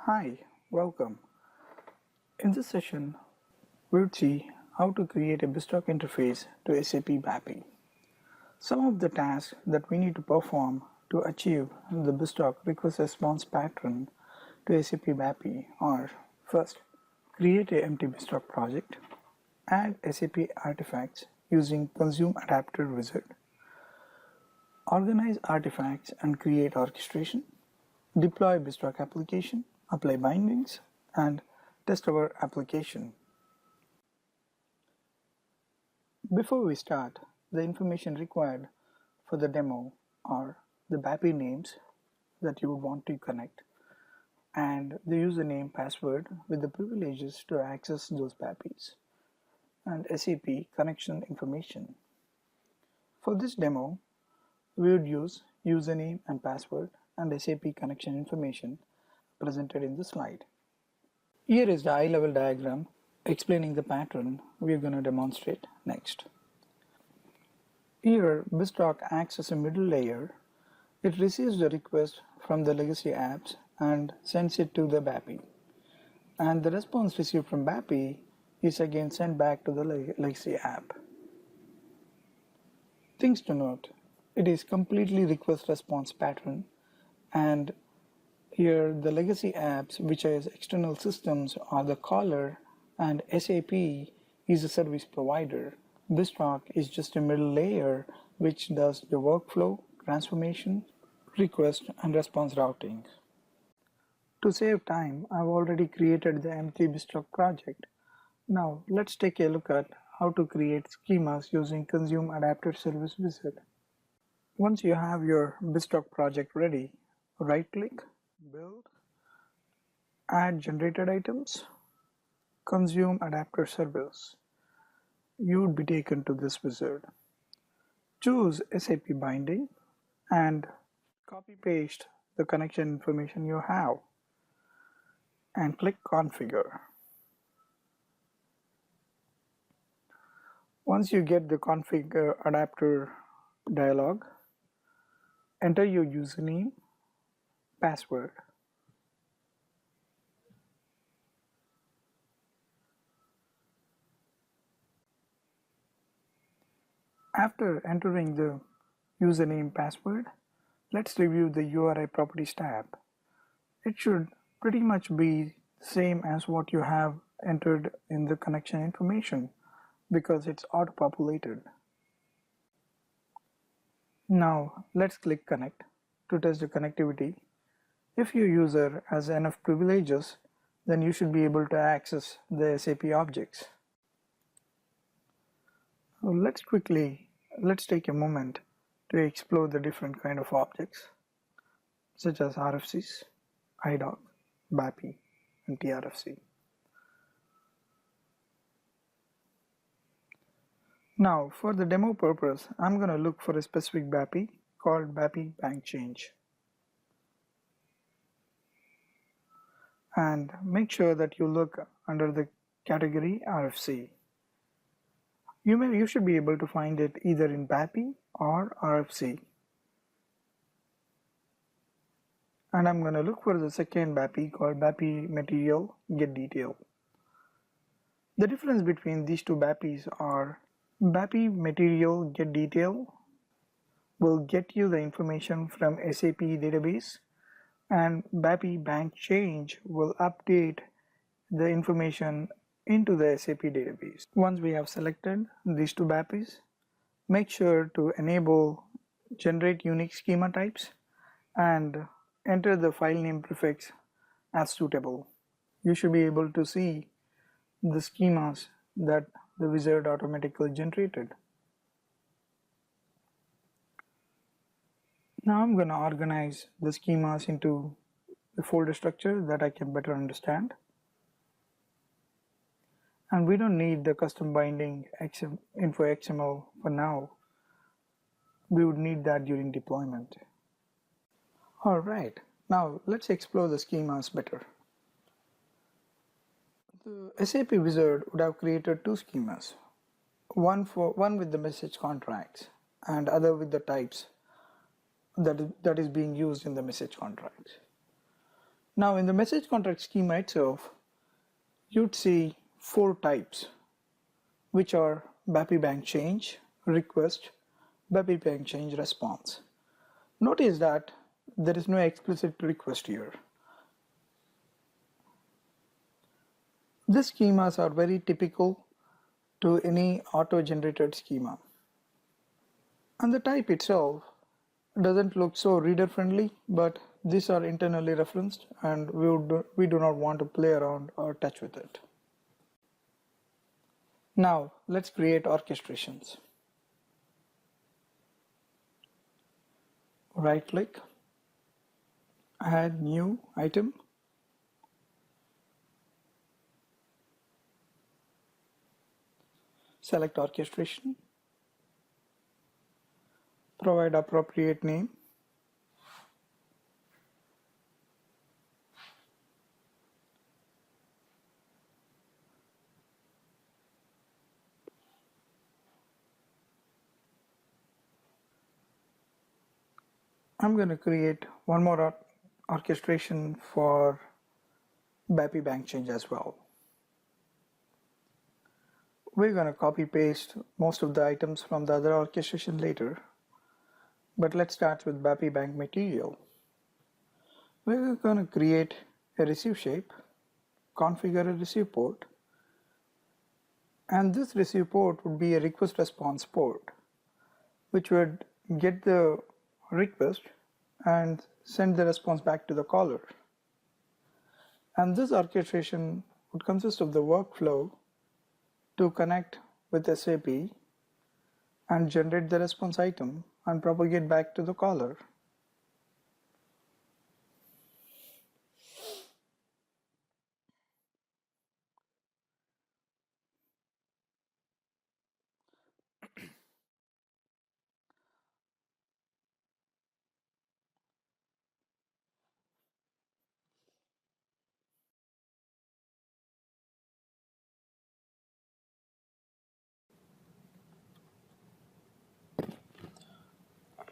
Hi, welcome. In this session, we'll see how to create a BizTalk interface to SAP BAPI. Some of the tasks that we need to perform to achieve the BizTalk request response pattern to SAP BAPI are: first, create an empty BizTalk project, add SAP artifacts using consume adapter wizard, organize artifacts and create orchestration, deploy BizTalk application, apply bindings, and test our application. Before we start, the information required for the demo are the BAPI names that you would want to connect and the username password with the privileges to access those BAPIs and SAP connection information. For this demo, we would use username and password and SAP connection information presented in the slide. Here is the high-level diagram explaining the pattern we are going to demonstrate next. Here, BizTalk acts as a middle layer. It receives the request from the legacy apps and sends it to the BAPI. And the response received from BAPI is again sent back to the legacy app. Things to note: it is completely request response pattern, and here the legacy apps, which are external systems, are the caller and SAP is a service provider. BizTalk is just a middle layer which does the workflow, transformation, request and response routing. To save time, I've already created the empty BizTalk project. Now let's take a look at how to create schemas using consume adapter service wizard. Once you have your BizTalk project ready, right-click, build, add generated items, consume adapter service. You would be taken to this wizard. Choose SAP binding and copy-paste the connection information you have and click configure. Once you get the configure adapter dialog, enter your username, password. After entering the username password, let's review the URI properties tab. It should pretty much be the same as what you have entered in the connection information because it's auto-populated. Now let's click connect to test the connectivity. If your user has enough privileges, then you should be able to access the SAP objects. Let's take a moment to explore the different kind of objects such as RFCs, IDOC, BAPI, and TRFC. Now for the demo purpose, I'm going to look for a specific BAPI called BAPI bank change. And make sure that you look under the category RFC. You should be able to find it either in BAPI or RFC. And I'm going to look for the second BAPI called BAPI material get detail. The difference between these two BAPIs are BAPI material get detail will get you the information from SAP database, and BAPI bank change will update the information into the SAP database. Once we have selected these two BAPIs, make sure to enable generate unique schema types and enter the file name prefix as suitable. You should be able to see the schemas that the wizard automatically generated. Now I'm going to organize the schemas into the folder structure that I can better understand. And we don't need the custom binding info XML for now. We would need that during deployment. Alright, now let's explore the schemas better. The SAP wizard would have created two schemas, one with the message contracts and other with the types that is being used in the message contracts. Now in the message contract schema itself, you'd see 4 types, which are BAPI bank change, request, BAPI bank change response. Notice that there is no explicit request here. These schemas are very typical to any auto-generated schema. And the type itself doesn't look so reader friendly, but these are internally referenced and we do not want to play around or touch with it. Now let's create orchestrations. Right click, add new item, select orchestration, provide appropriate name, I'm going to create one more orchestration for BAPI bank change as well. We're going to copy paste most of the items from the other orchestration later, but let's start with BAPI bank material. We're going to create a receive shape, configure a receive port, and this receive port would be a request response port, which would get the request and send the response back to the caller. And this orchestration would consist of the workflow to connect with SAP and generate the response item and propagate back to the caller.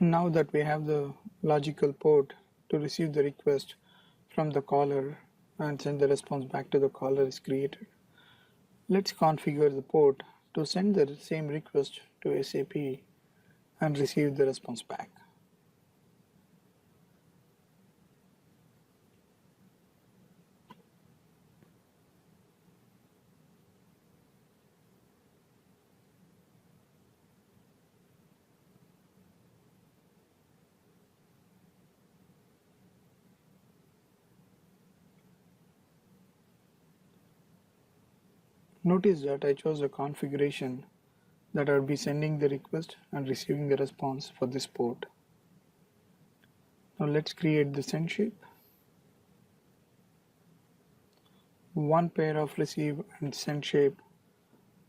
Now that we have the logical port to receive the request from the caller and send the response back to the caller is created, let's configure the port to send the same request to SAP and receive the response back. Notice that I chose a configuration that I will be sending the request and receiving the response for this port. Now let's create the send shape. One pair of receive and send shape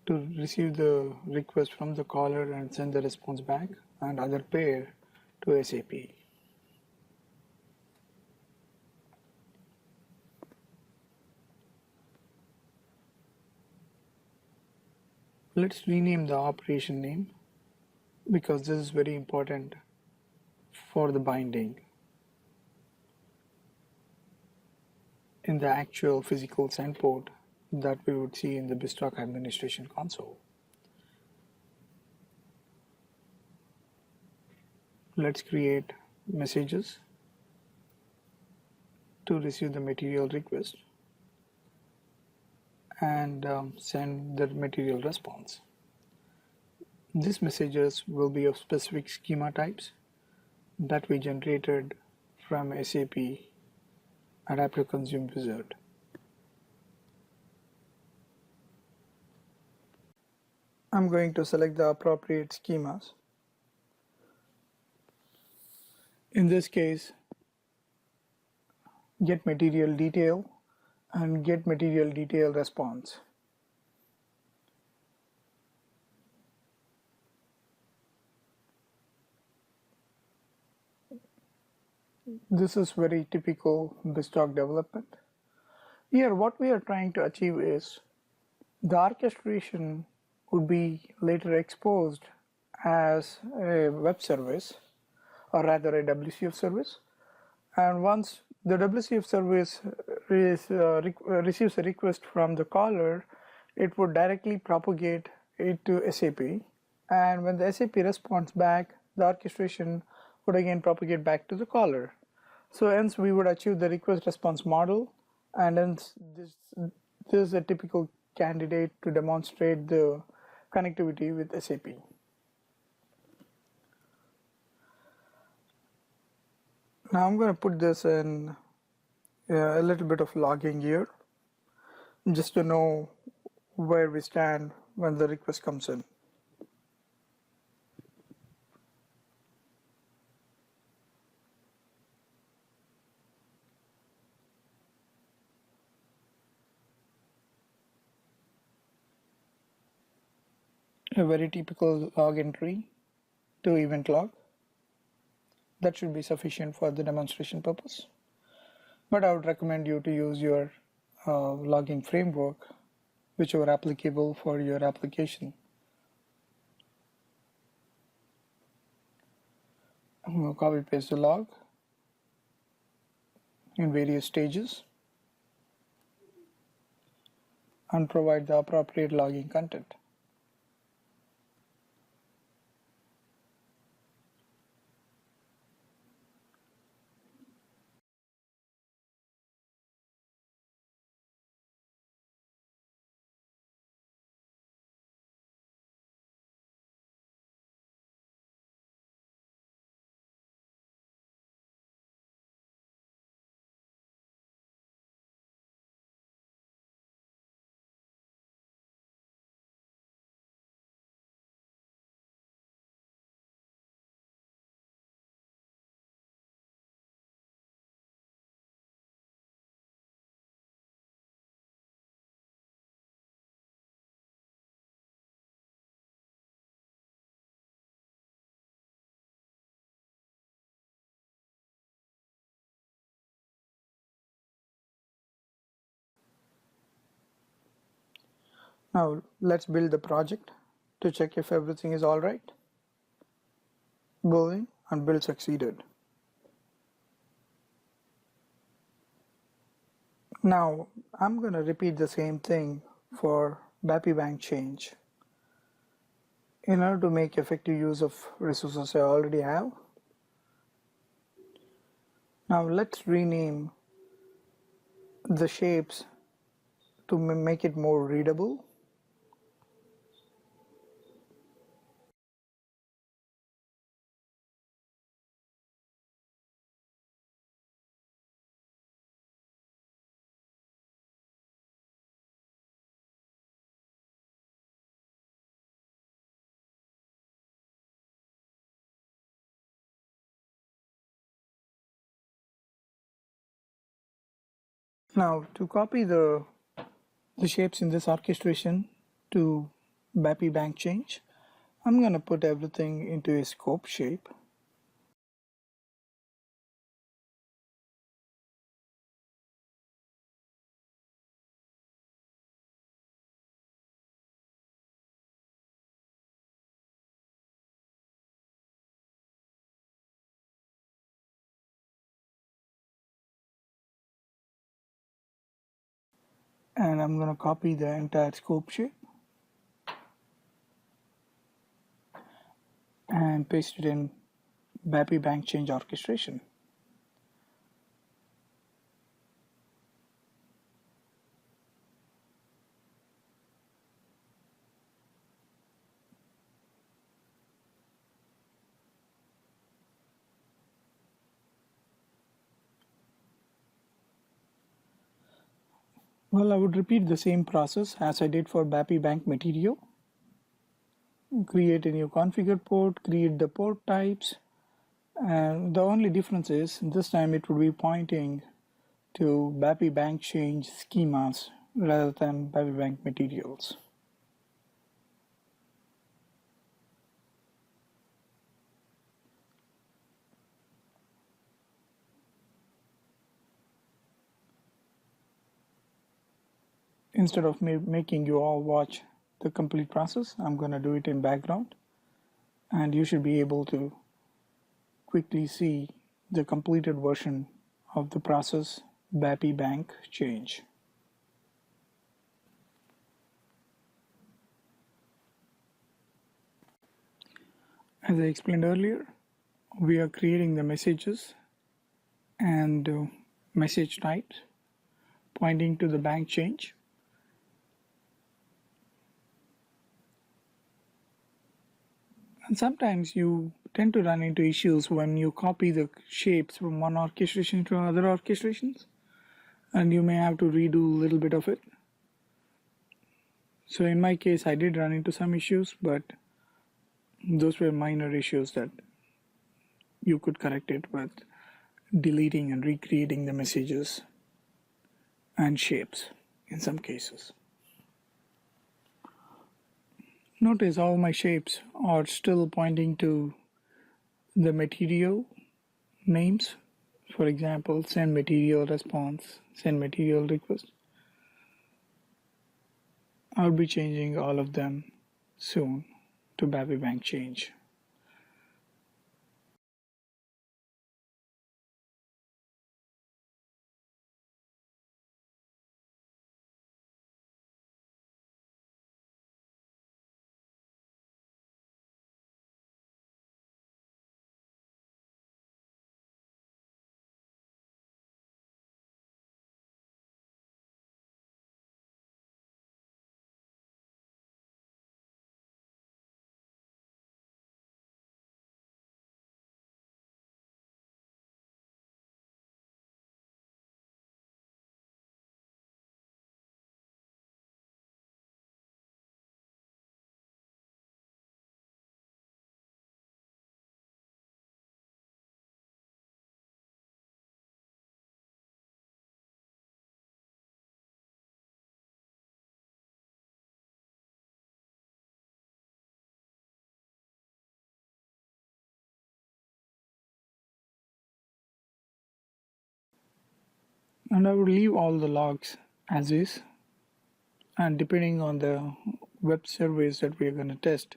to receive the request from the caller and send the response back, and other pair to SAP. Let's rename the operation name because this is very important for the binding in the actual physical send port that we would see in the BizTalk administration console. Let's create messages to receive the material request and send the material response. These messages will be of specific schema types that we generated from SAP Adaptive Consume Wizard. I'm going to select the appropriate schemas. In this case, get material detail and get material detail response. This is very typical BizTalk development. Here what we are trying to achieve is the orchestration would be later exposed as a web service, or rather a WCF service, and once the WCF service receives a request from the caller, it would directly propagate it to SAP. And when the SAP responds back, the orchestration would again propagate back to the caller. So hence we would achieve the request response model, and hence this is a typical candidate to demonstrate the connectivity with SAP. Now I'm going to put this in a little bit of logging here, just to know where we stand when the request comes in. A very typical log entry to event log. That should be sufficient for the demonstration purpose. But I would recommend you to use your logging framework, whichever applicable for your application. I'm going to copy paste the log in various stages and provide the appropriate logging content. Now let's build the project to check if everything is all right. Building and build succeeded. Now I'm going to repeat the same thing for BAPI bank change. In order to make effective use of resources I already have, now let's rename the shapes to make it more readable. Now to copy the shapes in this orchestration to BAPI bank change, I'm going to put everything into a scope shape. And I'm going to copy the entire scope shape and paste it in BAPI bank change orchestration. Well, I would repeat the same process as I did for BAPI bank material. Create a new configured port, create the port types, and the only difference is this time it would be pointing to BAPI bank change schemas rather than BAPI bank materials. Instead of making you all watch the complete process, I'm going to do it in background, and you should be able to quickly see the completed version of the process BAPI bank change. As I explained earlier, we are creating the messages and message types pointing to the bank change. And sometimes you tend to run into issues when you copy the shapes from one orchestration to other orchestrations, and you may have to redo a little bit of it. So in my case, I did run into some issues, but those were minor issues that you could correct it with deleting and recreating the messages and shapes in some cases. Notice all my shapes are still pointing to the material names. For example, send material response, send material request. I'll be changing all of them soon to BAPI bank change. And I would leave all the logs as is, and depending on the web service that we are going to test,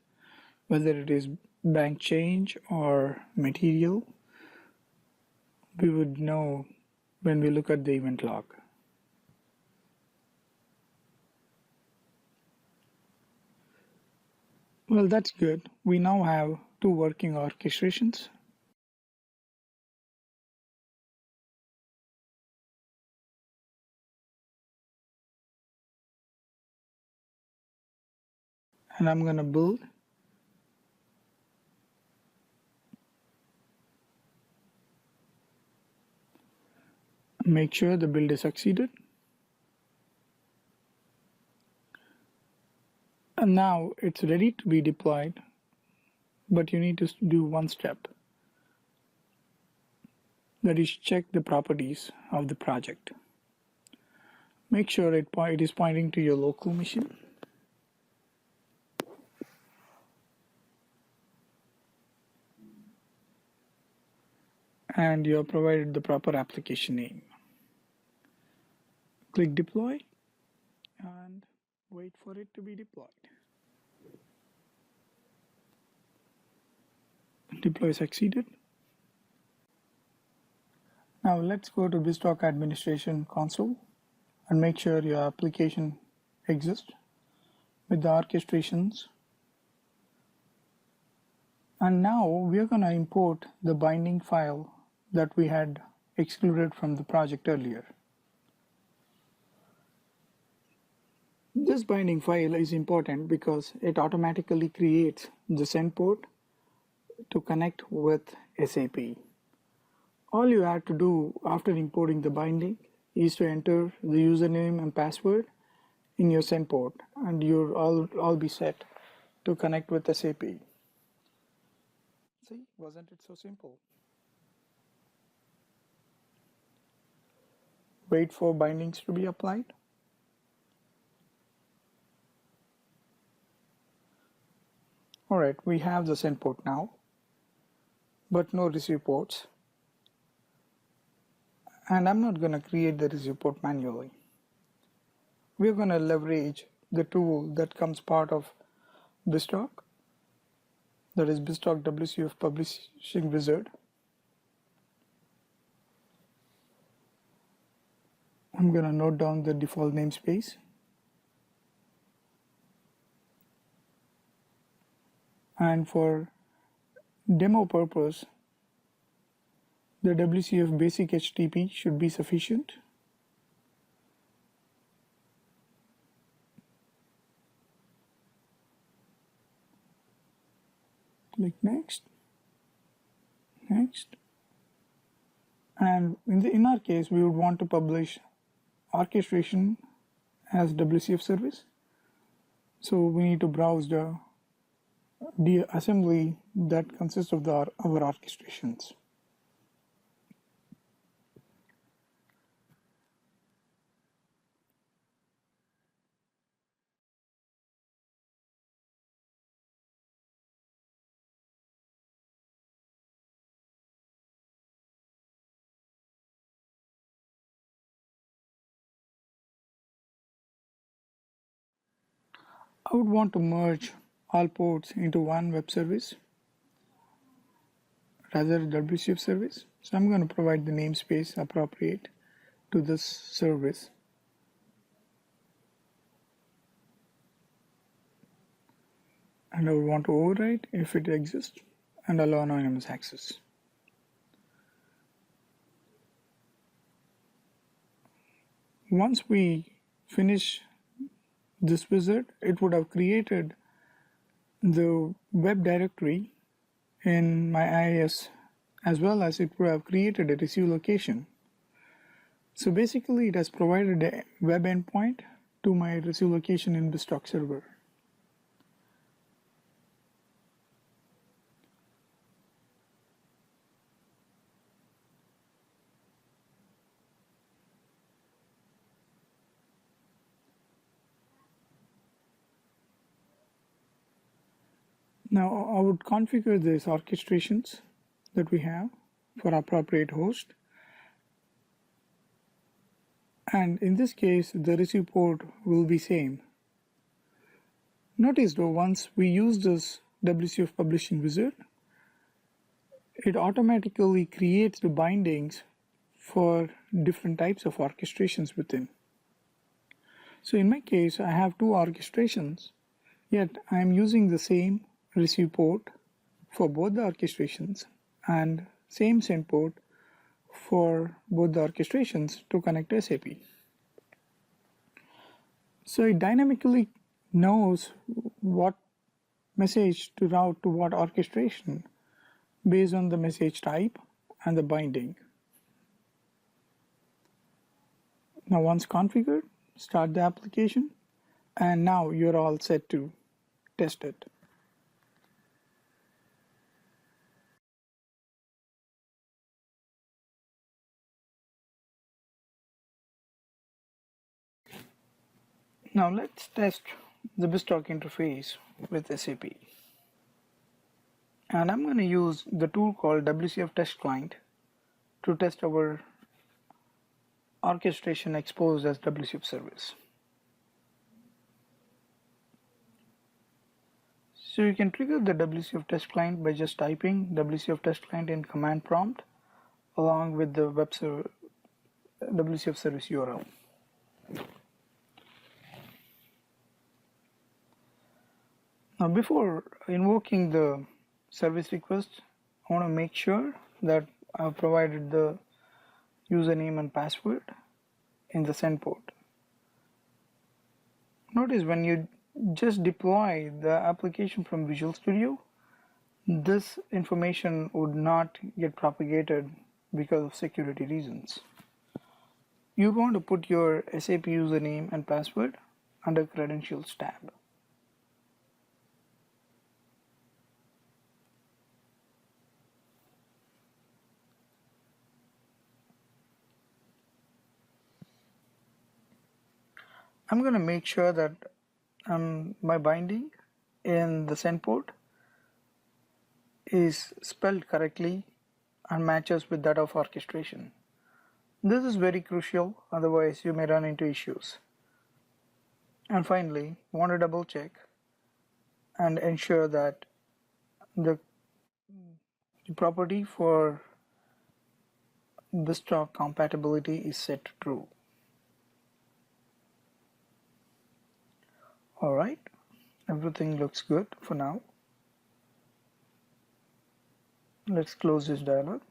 whether it is bank change or material, we would know when we look at the event log. Well, that's good. We now have two working orchestrations. And I'm going to build. Make sure the build is succeeded. And now it's ready to be deployed, but you need to do one step. That is, check the properties of the project. Make sure it is pointing to your local machine. And you have provided the proper application name. Click deploy and wait for it to be deployed. Deploy succeeded. Now let's go to BizTalk administration console and make sure your application exists with the orchestrations. And now we are going to import the binding file that we had excluded from the project earlier. This binding file is important because it automatically creates the send port to connect with SAP. All you have to do after importing the binding is to enter the username and password in your send port, and you'll all be set to connect with SAP. See, wasn't it so simple? Wait for bindings to be applied. Alright, we have the send port now, but no receive ports. And I'm not going to create the receive port manually. We're going to leverage the tool that comes part of BizTalk, that is BizTalk WCF Publishing Wizard. I'm going to note down the default namespace. And for demo purpose, the WCF basic HTTP should be sufficient. Click next, next. And in our case, we would want to publish orchestration as WCF service. So we need to browse the assembly that consists of our orchestrations. I would want to merge all ports into one web service, rather WCF service. So I'm going to provide the namespace appropriate to this service. And I would want to override if it exists and allow anonymous access. Once we finish this wizard, it would have created the web directory in my IIS, as well as it would have created a receive location. So basically it has provided a web endpoint to my receive location in BizTalk server. Now I would configure these orchestrations that we have for appropriate host. And in this case, the receive port will be same. Notice though, once we use this WCF publishing wizard, it automatically creates the bindings for different types of orchestrations within. So in my case, I have two orchestrations, yet I am using the same receive port for both the orchestrations and same send port for both the orchestrations to connect to SAP. So it dynamically knows what message to route to what orchestration based on the message type and the binding. Now once configured, start the application, and now you're all set to test it. Now let's test the BizTalk interface with SAP. And I'm going to use the tool called WCF Test Client to test our orchestration exposed as WCF service. So you can trigger the WCF Test Client by just typing WCF Test Client in command prompt along with the web server WCF service URL. Now before invoking the service request, I want to make sure that I've provided the username and password in the send port. Notice when you just deploy the application from Visual Studio, this information would not get propagated because of security reasons. You want to put your SAP username and password under Credentials tab. I'm going to make sure that my binding in the send port is spelled correctly and matches with that of orchestration. This is very crucial, otherwise you may run into issues. And finally, want to double check and ensure that the property for BizTalk compatibility is set to true. All right, everything looks good for now. Let's close this dialog.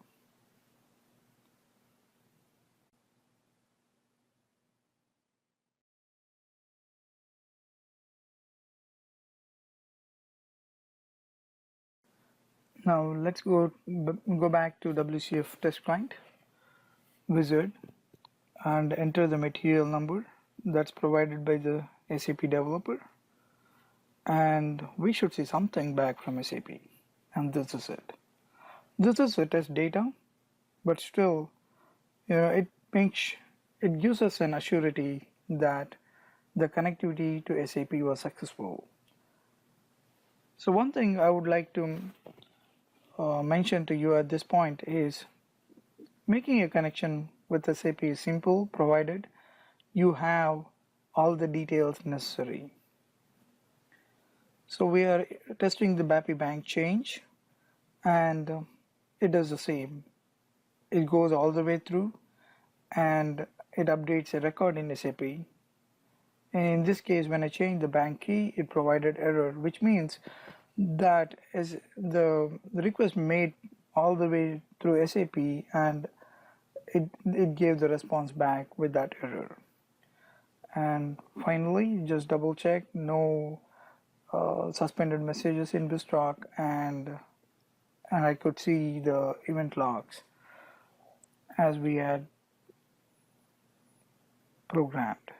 Now let's go back to WCF test client wizard and enter the material number that's provided by the SAP developer, and we should see something back from SAP, and this is it. This is the test data, but still, it gives us an assurity that the connectivity to SAP was successful. So one thing I would like to mention to you at this point is making a connection with SAP is simple, provided you have all the details necessary. So we are testing the BAPI bank change, and it does the same. It goes all the way through and it updates a record in SAP. In this case, when I change the bank key, it provided error, which means that as the request made all the way through SAP, and it gave the response back with that error. And finally, just double check, no suspended messages in BizTalk, and I could see the event logs as we had programmed.